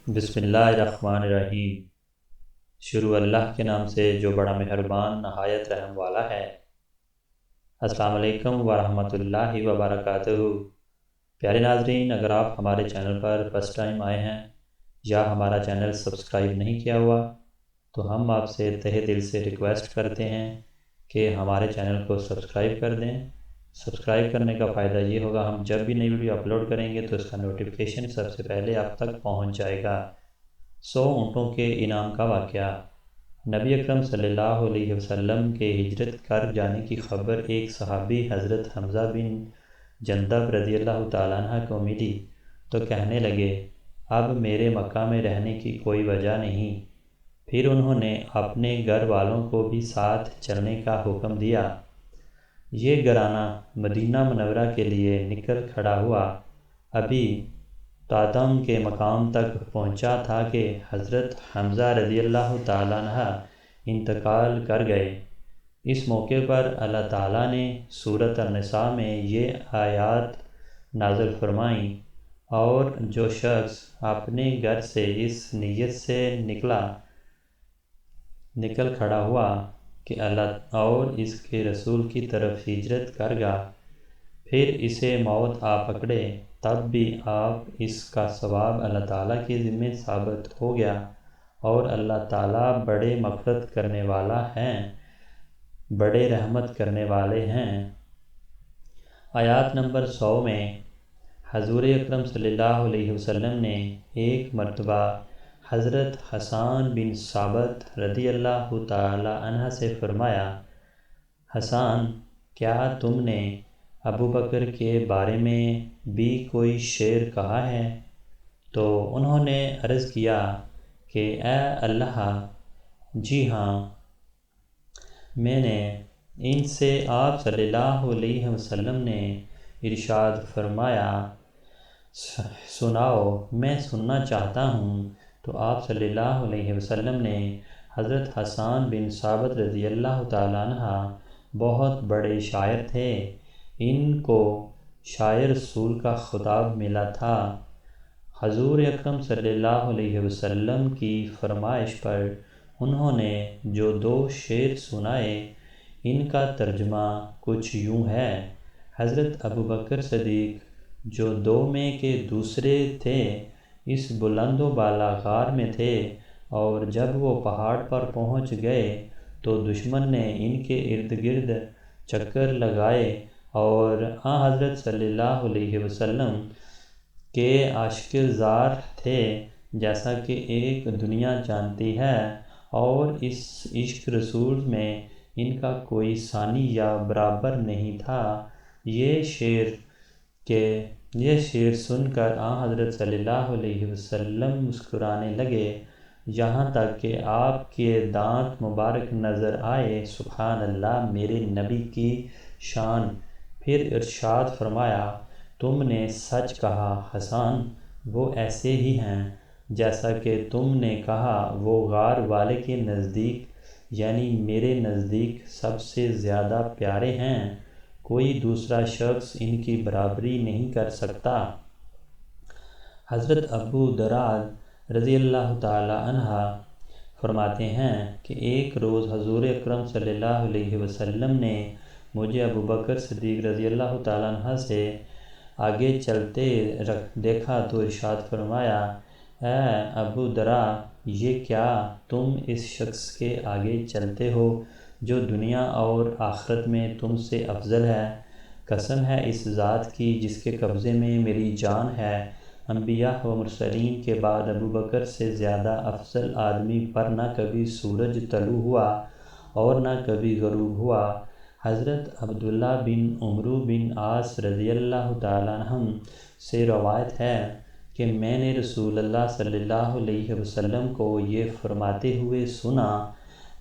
بسم اللہ الرحمن الرحیم۔ شروع اللہ کے نام سے جو بڑا مہربان نہایت رحم والا ہے۔ السلام علیکم ورحمۃ اللہ وبرکاتہ۔ پیارے ناظرین، اگر آپ ہمارے چینل پر فرسٹ ٹائم آئے ہیں یا ہمارا چینل سبسکرائب نہیں کیا ہوا تو ہم آپ سے تہہ دل سے ریکویسٹ کرتے ہیں کہ ہمارے چینل کو سبسکرائب کر دیں۔ سبسکرائب کرنے کا فائدہ یہ ہوگا، ہم جب بھی نئی ویڈیو اپلوڈ کریں گے تو اس کا نوٹیفیکیشن سب سے پہلے آپ تک پہنچ جائے گا۔ 100 اونٹوں کے انعام کا واقعہ۔ نبی اکرم صلی اللہ علیہ وسلم کے ہجرت کر جانے کی خبر ایک صحابی حضرت حمزہ بن جندب رضی اللہ تعالیٰ عنہ کو ملی تو کہنے لگے، اب میرے مکہ میں رہنے کی کوئی وجہ نہیں۔ پھر انہوں نے اپنے گھر والوں کو بھی ساتھ چلنے کا حکم دیا۔ یہ گھرانہ مدینہ منورہ کے لیے نکل کھڑا ہوا۔ ابھی تادم کے مقام تک پہنچا تھا کہ حضرت حمزہ رضی اللہ تعالیٰ عنہ انتقال کر گئے۔ اس موقع پر اللہ تعالیٰ نے سورۃ النساء میں یہ آیات نازل فرمائیں، اور جو شخص اپنے گھر سے اس نیت سے نکل کھڑا ہوا کہ اللہ اور اس کے رسول کی طرف ہجرت کر گا، پھر اسے موت آ پکڑے، تب بھی آپ اس کا ثواب اللہ تعالیٰ کے ذمہ ثابت ہو گیا، اور اللہ تعالیٰ بڑے مغفرت کرنے والا ہیں، بڑے رحمت کرنے والے ہیں۔ آیات نمبر 100 میں حضور اکرم صلی اللہ علیہ وسلم نے ایک مرتبہ حضرت حسان بن ثابت رضی اللہ تعالی عنہ سے فرمایا، حسان، کیا تم نے ابو بکر کے بارے میں بھی کوئی شعر کہا ہے؟ تو انہوں نے عرض کیا کہ اے اللہ، جی ہاں، میں نے ان سے آپ صلی اللہ علیہ وسلم نے ارشاد فرمایا، سناؤ، میں سننا چاہتا ہوں۔ تو آپ صلی اللہ علیہ وسلم نے حضرت حسان بن ثابت رضی اللہ تعالیٰ عنہ بہت بڑے شاعر تھے، ان کو شاعر رسول کا خطاب ملا تھا۔ حضور اکرم صلی اللہ علیہ وسلم کی فرمائش پر انہوں نے جو 2 شعر سنائے، ان کا ترجمہ کچھ یوں ہے۔ حضرت ابو بکر صدیق، جو 2 میں کے دوسرے تھے، اس بلند و بالا غار میں تھے، اور جب وہ پہاڑ پر پہنچ گئے تو دشمن نے ان کے ارد گرد چکر لگائے، اور حضرت صلی اللہ علیہ وسلم کے عاشق زار تھے، جیسا کہ ایک دنیا جانتی ہے، اور اس عشق رسول میں ان کا کوئی ثانی یا برابر نہیں تھا۔ یہ شعر سن کر حضرت صلی اللہ علیہ وسلم مسکرانے لگے، یہاں تک کہ آپ کے دانت مبارک نظر آئے۔ سبحان اللہ، میرے نبی کی شان۔ پھر ارشاد فرمایا، تم نے سچ کہا حسان، وہ ایسے ہی ہیں جیسا کہ تم نے کہا، وہ غار والے کے نزدیک، یعنی میرے نزدیک سب سے زیادہ پیارے ہیں، کوئی دوسرا شخص ان کی برابری نہیں کر سکتا۔ حضرت ابو دراد رضی اللہ تعالی عنہ فرماتے ہیں کہ ایک روز حضور اکرم صلی اللہ علیہ وسلم نے مجھے ابو بکر صدیق رضی اللہ تعالی عنہ سے آگے چلتے دیکھا تو ارشاد فرمایا، اے ابو درا، یہ کیا تم اس شخص کے آگے چلتے ہو جو دنیا اور آخرت میں تم سے افضل ہے؟ قسم ہے اس ذات کی جس کے قبضے میں میری جان ہے، انبیاء و مرسلین کے بعد ابو بکر سے زیادہ افضل آدمی پر نہ کبھی سورج طلوع ہوا اور نہ کبھی غروب ہوا۔ حضرت عبداللہ بن عمرو بن عاص رضی اللہ تعالیٰ عنہ سے روایت ہے کہ میں نے رسول اللہ صلی اللہ علیہ وسلم کو یہ فرماتے ہوئے سنا،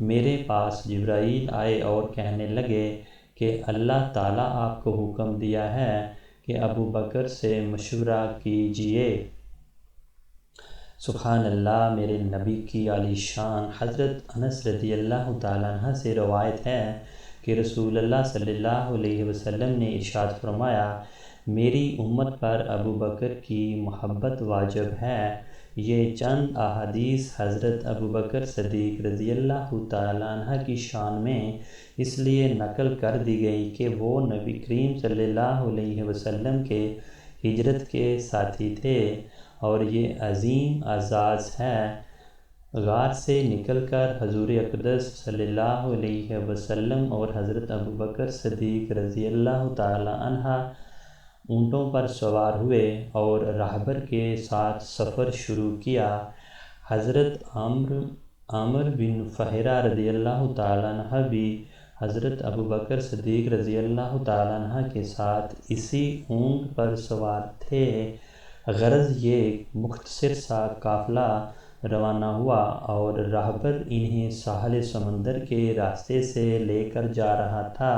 میرے پاس جبرائیل آئے اور کہنے لگے کہ اللہ تعالیٰ آپ کو حکم دیا ہے کہ ابو بکر سے مشورہ کیجئے۔ سبحان اللہ، میرے نبی کی عالی شان۔ حضرت انس رضی اللہ تعالیٰ عنہ سے روایت ہے کہ رسول اللہ صلی اللہ علیہ وسلم نے ارشاد فرمایا، میری امت پر ابو بکر کی محبت واجب ہے، یہ چند احادیث حضرت ابوبکر صدیق رضی اللہ تعالیٰ عنہ کی شان میں اس لیے نقل کر دی گئی کہ وہ نبی کریم صلی اللہ علیہ وسلم کے ہجرت کے ساتھی تھے، اور یہ عظیم اعزاز ہے۔ غار سے نکل کر حضور اقدس صلی اللہ علیہ وسلم اور حضرت ابوبکر صدیق رضی اللہ تعالیٰ عنہ اونٹوں پر سوار ہوئے اور راہبر کے ساتھ سفر شروع کیا۔ حضرت عامر بن فہرہ رضی اللہ تعالیٰ عنہ بھی حضرت ابوبکر صدیق رضی اللہ تعالیٰ عنہ کے ساتھ اسی اونٹ پر سوار تھے۔ غرض یہ مختصر سا قافلہ روانہ ہوا اور راہبر انہیں ساحل سمندر کے راستے سے لے کر جا رہا تھا۔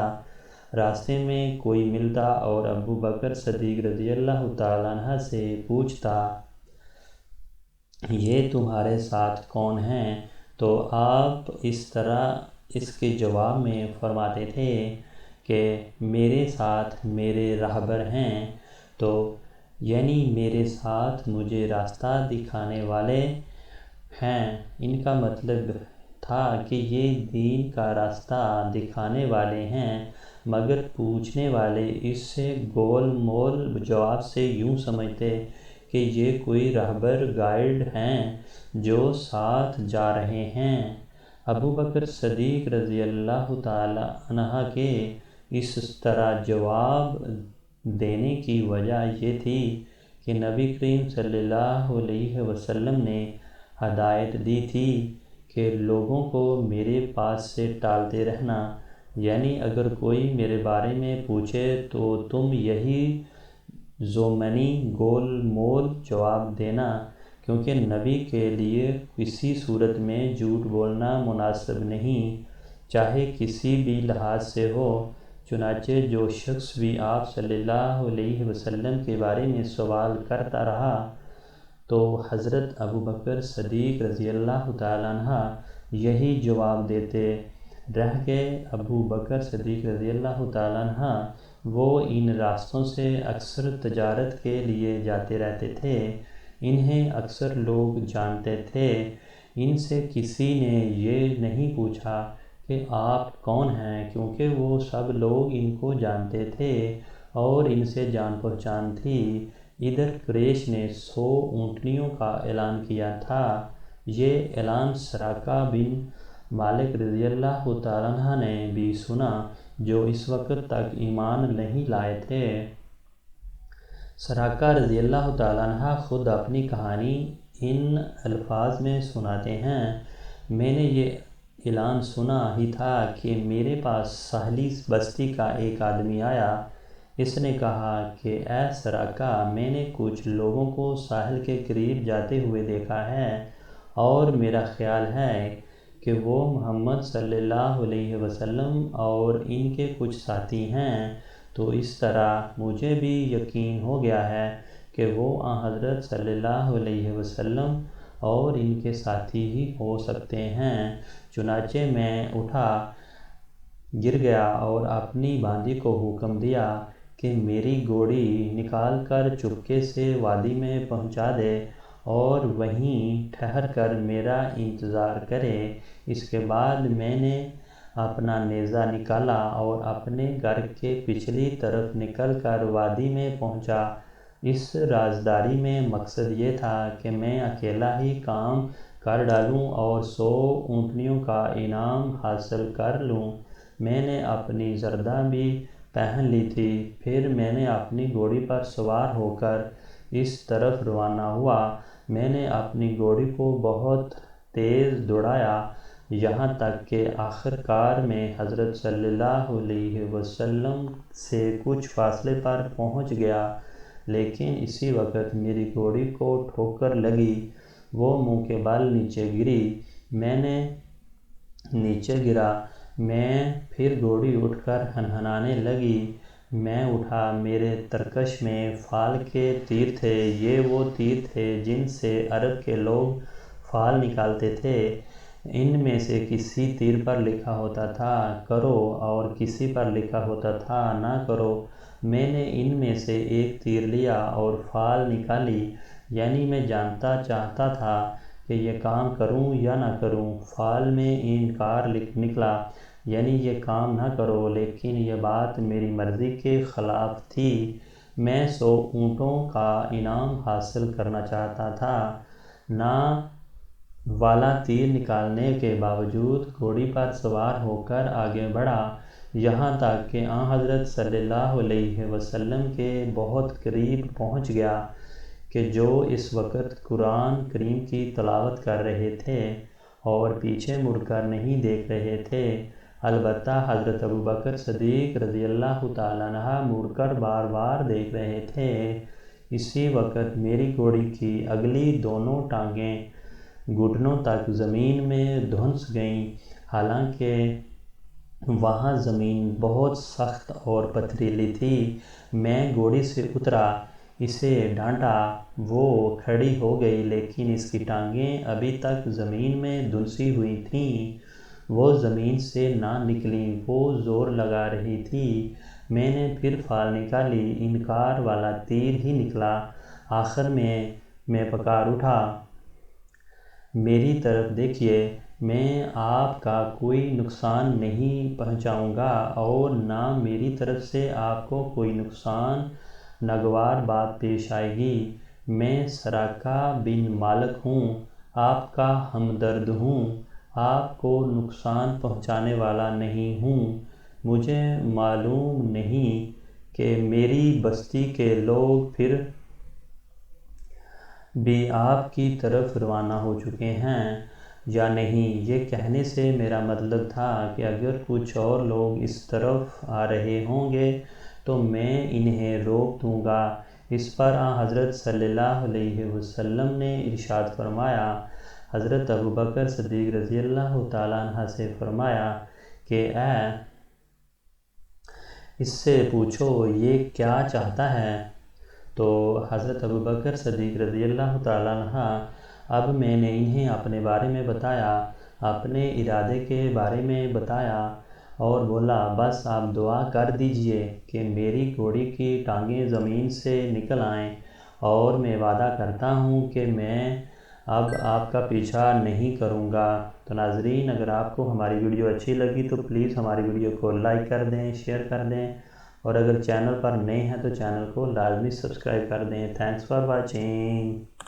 راستے میں کوئی ملتا اور ابوبکر صدیق رضی اللہ تعالیٰ عنہ سے پوچھتا، یہ تمہارے ساتھ کون ہیں؟ تو آپ اس کے جواب میں فرماتے تھے کہ میرے ساتھ میرے راہبر ہیں، تو یعنی میرے ساتھ مجھے راستہ دکھانے والے ہیں۔ ان کا مطلب تھا کہ یہ دین کا راستہ دکھانے والے ہیں، مگر پوچھنے والے اس سے گول مول جواب سے یوں سمجھتے کہ یہ کوئی راہبر گائیڈ ہیں جو ساتھ جا رہے ہیں۔ ابوبکر صدیق رضی اللہ تعالی عنہ کے اس طرح جواب دینے کی وجہ یہ تھی کہ نبی کریم صلی اللہ علیہ وسلم نے ہدایت دی تھی کہ لوگوں کو میرے پاس سے ٹالتے رہنا، یعنی اگر کوئی میرے بارے میں پوچھے تو تم یہی ضمنی گول مول جواب دینا، کیونکہ نبی کے لیے کسی صورت میں جھوٹ بولنا مناسب نہیں، چاہے کسی بھی لحاظ سے ہو۔ چنانچہ جو شخص بھی آپ صلی اللہ علیہ وسلم کے بارے میں سوال کرتا رہا تو حضرت ابوبکر صدیق رضی اللہ تعالیٰ عنہ یہی جواب دیتے رہ گئے۔ ابوبکر صدیق رضی اللہ تعالیٰ عنہ وہ ان راستوں سے اکثر تجارت کے لیے جاتے رہتے تھے، انہیں اکثر لوگ جانتے تھے۔ ان سے کسی نے یہ نہیں پوچھا کہ آپ کون ہیں، کیونکہ وہ سب لوگ ان کو جانتے تھے اور ان سے جان پہچان تھی۔ ادھر قریش نے 100 اونٹنیوں کا اعلان کیا تھا۔ یہ اعلان سراقہ بن مالک رضی اللہ تعالیٰ عنہ نے بھی سنا، جو اس وقت تک ایمان نہیں لائے تھے۔ سراقہ رضی اللہ تعالیٰ عنہ خود اپنی کہانی ان الفاظ میں سناتے ہیں، میں نے یہ اعلان سنا ہی تھا کہ میرے پاس ساحلی بستی کا ایک آدمی آیا۔ اس نے کہا کہ اے سراقہ، میں نے کچھ لوگوں کو ساحل کے قریب جاتے ہوئے دیکھا ہے، اور میرا خیال ہے کہ وہ محمد صلی اللہ علیہ وسلم اور ان کے کچھ ساتھی ہیں۔ تو اس طرح مجھے بھی یقین ہو گیا ہے کہ وہ حضرت صلی اللہ علیہ وسلم اور ان کے ساتھی ہی ہو سکتے ہیں۔ چنانچہ میں اٹھا، گر گیا اور اپنی باندی کو حکم دیا کہ میری گھوڑی نکال کر چپکے سے وادی میں پہنچا دے اور وہیں ٹھہر کر میرا انتظار کرے۔ اس کے بعد میں نے اپنا نیزہ نکالا اور اپنے گھر کے پچھلی طرف نکل کر وادی میں پہنچا۔ اس رازداری میں مقصد یہ تھا کہ میں اکیلا ہی کام کر ڈالوں اور 100 اونٹنیوں کا انعام حاصل کر لوں۔ میں نے اپنی زردہ بھی پہن لی تھی۔ پھر میں نے اپنی گھوڑی پر سوار ہو کر اس طرف روانہ ہوا۔ میں نے اپنی گھوڑی کو بہت تیز دوڑایا، یہاں تک کہ آخر کار میں حضرت صلی اللہ علیہ وسلم سے کچھ فاصلے پر پہنچ گیا، لیکن اسی وقت میری گھوڑی کو ٹھوکر لگی، وہ منہ کے بل نیچے گری۔ میں نے نیچے گرا، میں پھر گھوڑی اٹھ کر ہنہنانے لگی۔ میں اٹھا، میرے ترکش میں فال کے تیر تھے۔ یہ وہ تیر تھے جن سے عرب کے لوگ فال نکالتے تھے۔ ان میں سے کسی تیر پر لکھا ہوتا تھا کرو اور کسی پر لکھا ہوتا تھا نہ کرو۔ میں نے ان میں سے ایک تیر لیا اور فال نکالی۔ یعنی میں جانتا چاہتا تھا کہ یہ کام کروں یا نہ کروں۔ فعل میں انکار نکلا، یعنی یہ کام نہ کرو، لیکن یہ بات میری مرضی کے خلاف تھی۔ میں 100 اونٹوں کا انعام حاصل کرنا چاہتا تھا۔ نا والا تیر نکالنے کے باوجود گھوڑی پر سوار ہو کر آگے بڑھا، یہاں تک کہ آن حضرت صلی اللہ علیہ وسلم کے بہت قریب پہنچ گیا کہ جو اس وقت قرآن کریم کی تلاوت کر رہے تھے اور پیچھے مڑ کر نہیں دیکھ رہے تھے۔ البتہ حضرت ابوبکر صدیق رضی اللہ تعالیٰ عنہ مڑ کر بار بار دیکھ رہے تھے۔ اسی وقت میری گھوڑی کی اگلی دونوں ٹانگیں گھٹنوں تک زمین میں دھنس گئیں، حالانکہ وہاں زمین بہت سخت اور پتھریلی تھی۔ میں گھوڑی سے اترا، اسے ڈانٹا، وہ کھڑی ہو گئی، لیکن اس کی ٹانگیں ابھی تک زمین میں دھنسی ہوئی تھیں، وہ زمین سے نہ نکلیں، وہ زور لگا رہی تھی۔ میں نے پھر فال نکالی، انکار والا تیر ہی نکلا۔ آخر میں پکار اٹھا، میری طرف دیکھیے، میں آپ کا کوئی نقصان نہیں پہنچاؤں گا اور نہ میری طرف سے آپ کو کوئی نقصان ناگوار بات پیش آئے گی۔ میں سراقہ بن مالک ہوں، آپ کا ہمدرد ہوں، آپ کو نقصان پہنچانے والا نہیں ہوں۔ مجھے معلوم نہیں کہ میری بستی کے لوگ پھر بھی آپ کی طرف روانہ ہو چکے ہیں یا نہیں۔ یہ کہنے سے میرا مطلب تھا کہ اگر کچھ اور لوگ اس طرف آ رہے ہوں گے تو میں انہیں روک دوں گا۔ اس پر آن حضرت صلی اللہ علیہ وسلم نے ارشاد فرمایا، حضرت ابوبکر صدیق رضی اللہ تعالیٰ عنہ سے فرمایا کہ اس سے پوچھو یہ کیا چاہتا ہے؟ تو حضرت ابوبکر صدیق رضی اللہ تعالیٰ عنہ، اب میں نے انہیں اپنے بارے میں بتایا، اپنے ارادے کے بارے میں بتایا اور بولا، بس آپ دعا کر دیجئے کہ میری گھوڑی کی ٹانگیں زمین سے نکل آئیں، اور میں وعدہ کرتا ہوں کہ میں اب آپ کا پیچھا نہیں کروں گا۔ تو ناظرین، اگر آپ کو ہماری ویڈیو اچھی لگی تو پلیز ہماری ویڈیو کو لائک کر دیں، شیئر کر دیں، اور اگر چینل پر نئے ہیں تو چینل کو لازمی سبسکرائب کر دیں۔ Thanks for watching.